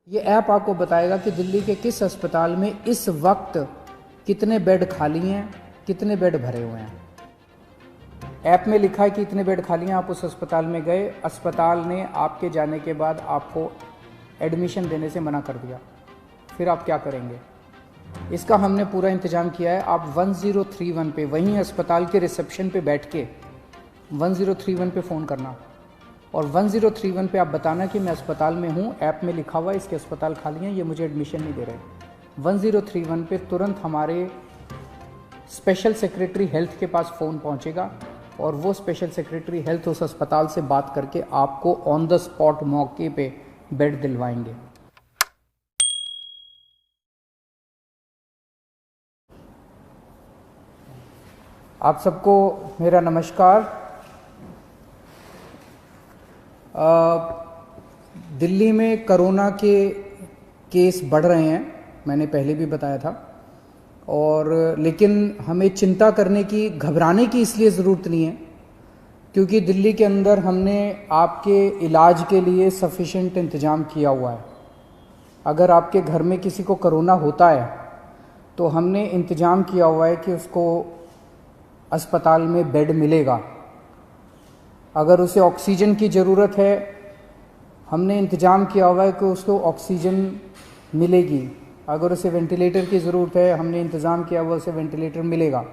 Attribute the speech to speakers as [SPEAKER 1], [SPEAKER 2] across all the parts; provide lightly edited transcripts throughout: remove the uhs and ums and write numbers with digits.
[SPEAKER 1] ये ऐप आपको बताएगा कि दिल्ली के किस अस्पताल में इस वक्त कितने बेड खाली हैं, कितने बेड भरे हुए हैं। ऐप में लिखा है कि इतने बेड खाली हैं। आप उस अस्पताल में गए, अस्पताल ने आपके जाने के बाद आपको एडमिशन देने से मना कर दिया, फिर आप क्या करेंगे? इसका हमने पूरा इंतजाम किया है। आप 1031 पे, वहीं अस्पताल के रिसेप्शन पे बैठ के 1031 पे फ़ोन करना और 1031 पे आप बताना कि मैं अस्पताल में हूँ, ऐप में लिखा हुआ है इसके अस्पताल खाली हैं, ये मुझे एडमिशन नहीं दे रहे। 1031 पे तुरंत हमारे स्पेशल सेक्रेटरी हेल्थ के पास फ़ोन पहुँचेगा और वो स्पेशल सेक्रेटरी हेल्थ उस अस्पताल से बात करके आपको ऑन द स्पॉट मौके पे बेड दिलवाएंगे। आप सबको मेरा नमस्कार। दिल्ली में कोरोना के केस बढ़ रहे हैं, मैंने पहले भी बताया था, और लेकिन हमें चिंता करने की, घबराने की इसलिए ज़रूरत नहीं है क्योंकि दिल्ली के अंदर हमने आपके इलाज के लिए सफिशेंट इंतज़ाम किया हुआ है। अगर आपके घर में किसी को कोरोना होता है तो हमने इंतज़ाम किया हुआ है कि उसको अस्पताल में बेड मिलेगा। अगर उसे ऑक्सीजन की ज़रूरत है, हमने इंतज़ाम किया हुआ है कि उसको ऑक्सीजन मिलेगी। अगर उसे वेंटिलेटर की ज़रूरत है, हमने इंतज़ाम किया हुआ उसे वेंटिलेटर मिलेगा।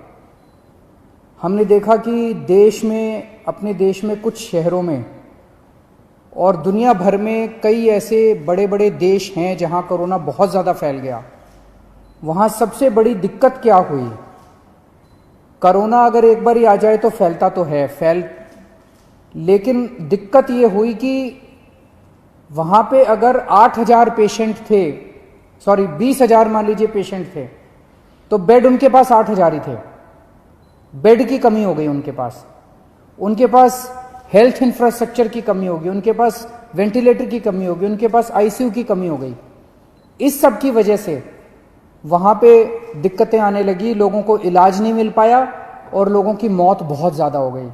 [SPEAKER 1] हमने देखा कि देश में, अपने देश में कुछ शहरों में और दुनिया भर में कई ऐसे बड़े बड़े देश हैं जहां कोरोना बहुत ज़्यादा फैल गया। वहां सबसे बड़ी दिक्कत क्या हुई? कोरोना अगर एक बार ही आ जाए तो फैलता तो है, लेकिन दिक्कत ये हुई कि वहां पे अगर 8,000 पेशेंट थे, 20,000 मान लीजिए पेशेंट थे, तो बेड उनके पास 8,000 ही थे। बेड की कमी हो गई उनके पास हेल्थ इंफ्रास्ट्रक्चर की कमी होगी, उनके पास वेंटिलेटर की कमी होगी, उनके पास आईसीयू की कमी हो गई। इस सब की वजह से वहां पे दिक्कतें आने लगी, लोगों को इलाज नहीं मिल पाया और लोगों की मौत बहुत ज़्यादा हो गई।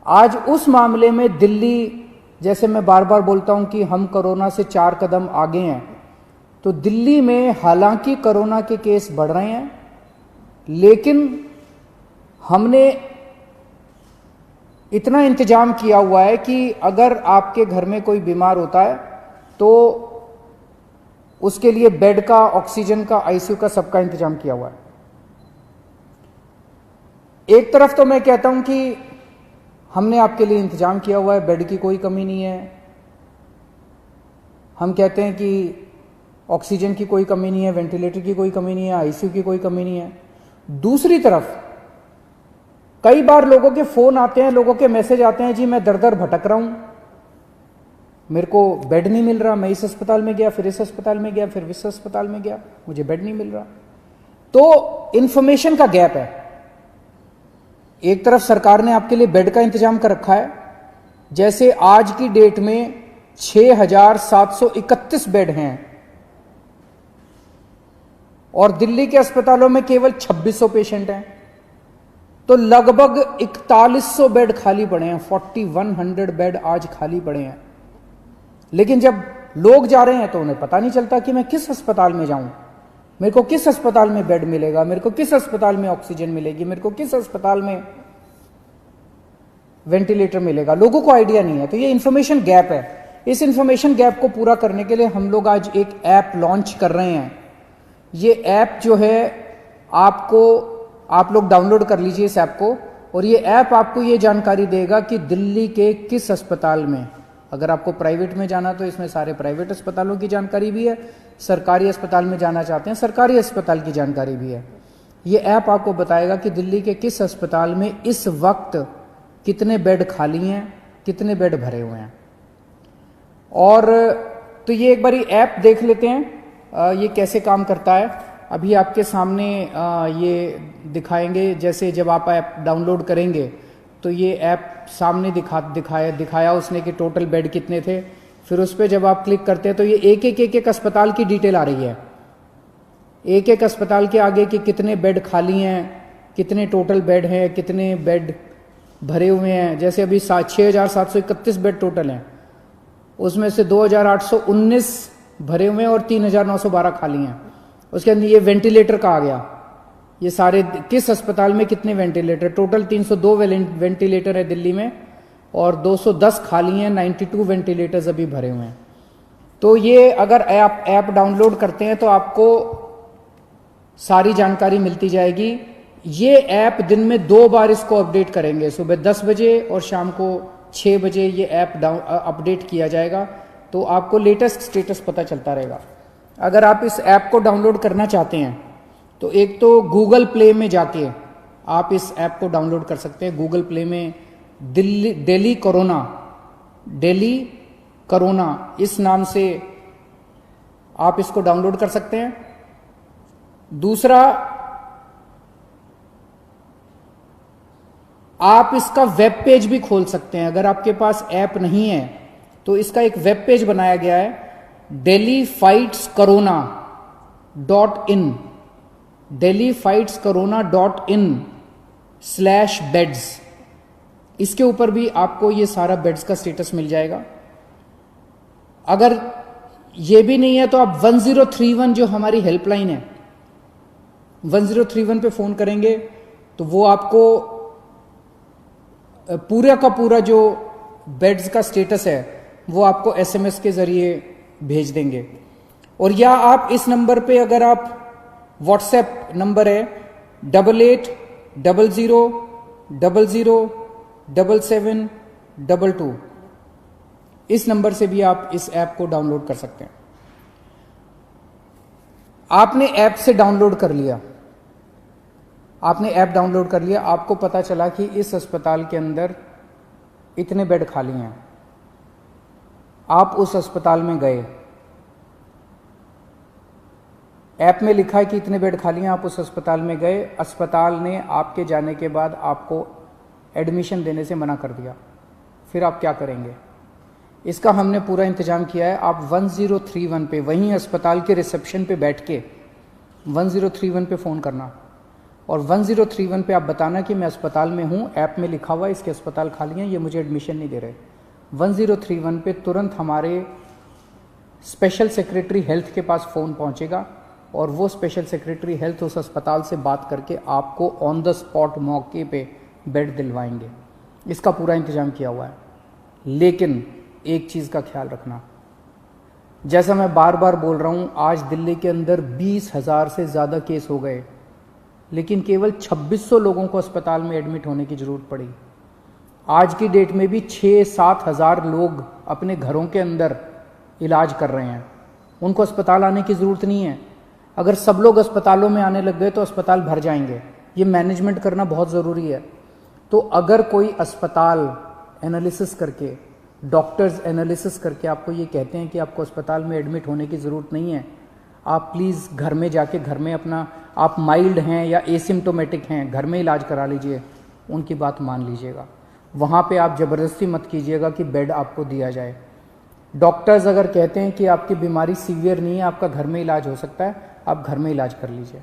[SPEAKER 1] आज उस मामले में दिल्ली, जैसे मैं बार बार बोलता हूं कि हम कोरोना से 4 कदम आगे हैं, तो दिल्ली में हालांकि कोरोना के केस बढ़ रहे हैं, लेकिन हमने इतना इंतजाम किया हुआ है कि अगर आपके घर में कोई बीमार होता है तो उसके लिए बेड का, ऑक्सीजन का, आईसीयू का, सबका इंतजाम किया हुआ है। एक तरफ तो मैं कहता हूं कि हमने आपके लिए इंतजाम किया हुआ है, बेड की कोई कमी नहीं है, हम कहते हैं कि ऑक्सीजन की कोई कमी नहीं है, वेंटिलेटर की कोई कमी नहीं है, आईसीयू की कोई कमी नहीं है। दूसरी तरफ कई बार लोगों के फोन आते हैं, लोगों के मैसेज आते हैं, जी मैं दर दर भटक रहा हूं, मेरे को बेड नहीं मिल रहा, मैं इस अस्पताल में गया, फिर इस अस्पताल में गया, फिर इस अस्पताल में गया, मुझे बेड नहीं मिल रहा। तो इंफॉर्मेशन का गैप है। एक तरफ सरकार ने आपके लिए बेड का इंतजाम कर रखा है, जैसे आज की डेट में 6,731 बेड हैं और दिल्ली के अस्पतालों में केवल 2,600 पेशेंट हैं, तो लगभग 4,100 बेड खाली पड़े हैं। 4,100 बेड आज खाली पड़े हैं। लेकिन जब लोग जा रहे हैं तो उन्हें पता नहीं चलता कि मैं किस अस्पताल में जाऊं, मेरे को किस अस्पताल में बेड मिलेगा, मेरे को किस अस्पताल में ऑक्सीजन मिलेगी, मेरे को किस अस्पताल में वेंटिलेटर मिलेगा। लोगों को आइडिया नहीं है। तो ये इंफॉर्मेशन गैप है। इस इंफॉर्मेशन गैप को पूरा करने के लिए हम लोग आज एक ऐप लॉन्च कर रहे हैं। ये ऐप जो है, आप लोग डाउनलोड कर लीजिए इस ऐप को, और ये ऐप आपको ये जानकारी देगा कि दिल्ली के किस अस्पताल में, अगर आपको प्राइवेट में जाना तो इसमें सारे प्राइवेट अस्पतालों की जानकारी भी है, सरकारी अस्पताल में जाना चाहते हैं सरकारी अस्पताल की जानकारी भी है। ये ऐप आपको बताएगा कि दिल्ली के किस अस्पताल में इस वक्त कितने बेड खाली हैं, कितने बेड भरे हुए हैं। और तो ये एक बारी ऐप देख लेते हैं ये कैसे काम करता है। अभी आपके सामने ये दिखाएंगे, जैसे जब आप ऐप डाउनलोड करेंगे तो ये ऐप सामने दिखाया उसने कि टोटल बेड कितने थे। फिर उस पर जब आप क्लिक करते हैं तो ये एक अस्पताल की डिटेल आ रही है, एक अस्पताल के आगे कि कितने बेड खाली हैं, कितने टोटल बेड हैं, कितने बेड भरे हुए हैं। जैसे अभी 6,731 बेड टोटल हैं, उसमें से 2,819 भरे हुए हैं और 3,912 खाली हैं। उसके अंदर ये वेंटिलेटर का आ गया, ये सारे किस अस्पताल में कितने वेंटिलेटर, टोटल 302 वेंटिलेटर है दिल्ली में और 210 खाली हैं, 92 वेंटिलेटर्स अभी भरे हुए हैं। तो ये अगर ऐप डाउनलोड करते हैं तो आपको सारी जानकारी मिलती जाएगी। ये ऐप दिन में 2 बार इसको अपडेट करेंगे, सुबह 10 बजे और शाम को 6 बजे ये ऐप अपडेट किया जाएगा, तो आपको लेटेस्ट स्टेटस पता चलता रहेगा। अगर आप इस ऐप को डाउनलोड करना चाहते हैं तो एक तो गूगल प्ले में जाके आप इस ऐप को डाउनलोड कर सकते हैं। गूगल प्ले में डेली कोरोना इस नाम से आप इसको डाउनलोड कर सकते हैं। दूसरा, आप इसका वेब पेज भी खोल सकते हैं। अगर आपके पास ऐप नहीं है तो इसका एक वेब पेज बनाया गया है, delhifightscorona.in, delhifightscorona.in/beds। इसके ऊपर भी आपको ये सारा बेड्स का स्टेटस मिल जाएगा। अगर ये भी नहीं है तो आप 1031 जो हमारी हेल्पलाइन है, 1031 पे फोन करेंगे तो वो आपको पूरा का पूरा जो बेड्स का स्टेटस है वो आपको SMS के जरिए भेज देंगे। और या आप इस नंबर पे, अगर आप व्हाट्सएप नंबर है 8800007722, इस नंबर से भी आप इस ऐप को डाउनलोड कर सकते हैं। आपने ऐप से डाउनलोड कर लिया, आपने ऐप डाउनलोड कर लिया, आपको पता चला कि इस अस्पताल के अंदर इतने बेड खाली हैं। आप उस अस्पताल में गए, ऐप में लिखा है कि इतने बेड खाली हैं, आप उस अस्पताल में गए, अस्पताल ने आपके जाने के बाद आपको एडमिशन देने से मना कर दिया, फिर आप क्या करेंगे? इसका हमने पूरा इंतजाम किया है। आप 1031 पे, वहीं अस्पताल के रिसेप्शन पे बैठ के 1031 पे फ़ोन करना और 1031 पे आप बताना कि मैं अस्पताल में हूँ, ऐप में लिखा हुआ है इसके अस्पताल खाली हैं, ये मुझे एडमिशन नहीं दे रहे। 1031 पे तुरंत हमारे स्पेशल सेक्रेटरी हेल्थ के पास फ़ोन पहुँचेगा और वो स्पेशल सेक्रेटरी हेल्थ उस अस्पताल से बात करके आपको ऑन द स्पॉट मौके पे बेड दिलवाएंगे। इसका पूरा इंतजाम किया हुआ है। लेकिन एक चीज़ का ख्याल रखना, जैसा मैं बार बार बोल रहा हूँ, आज दिल्ली के अंदर 20,000 से ज़्यादा केस हो गए, लेकिन केवल 2600 लोगों को अस्पताल में एडमिट होने की ज़रूरत पड़ी। आज की डेट में भी 6-7 हज़ार लोग अपने घरों के अंदर इलाज कर रहे हैं, उनको अस्पताल आने की ज़रूरत नहीं है। अगर सब लोग अस्पतालों में आने लग गए तो अस्पताल भर जाएंगे। ये मैनेजमेंट करना बहुत ज़रूरी है। तो अगर कोई अस्पताल एनालिसिस करके, डॉक्टर्स एनालिसिस करके आपको ये कहते हैं कि आपको अस्पताल में एडमिट होने की ज़रूरत नहीं है, आप प्लीज़ घर में जाके, घर में अपना, आप माइल्ड हैं या एसिम्टोमेटिक हैं, घर में इलाज करा लीजिए, उनकी बात मान लीजिएगा। वहाँ पे आप ज़बरदस्ती मत कीजिएगा कि बेड आपको दिया जाए। डॉक्टर्स अगर कहते हैं कि आपकी बीमारी सीवियर नहीं है, आपका घर में इलाज हो सकता है, आप घर में इलाज कर लीजिए।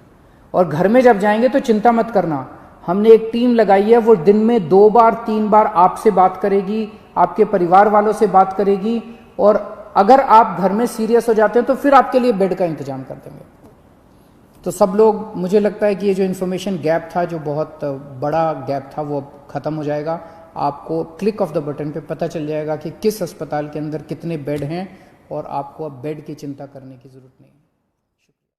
[SPEAKER 1] और घर में जब जाएंगे तो चिंता मत करना, हमने एक टीम लगाई है, वो दिन में 2 बार 3 बार आपसे बात करेगी, आपके परिवार वालों से बात करेगी, और अगर आप घर में सीरियस हो जाते हैं तो फिर आपके लिए बेड का इंतजाम कर देंगे। तो सब लोग, मुझे लगता है कि ये जो इन्फॉर्मेशन गैप था, जो बहुत बड़ा गैप था, वो खत्म हो जाएगा। आपको क्लिक ऑफ द बटन पे पता चल जाएगा कि किस अस्पताल के अंदर कितने बेड हैं और आपको अब बेड की चिंता करने की ज़रूरत नहीं है।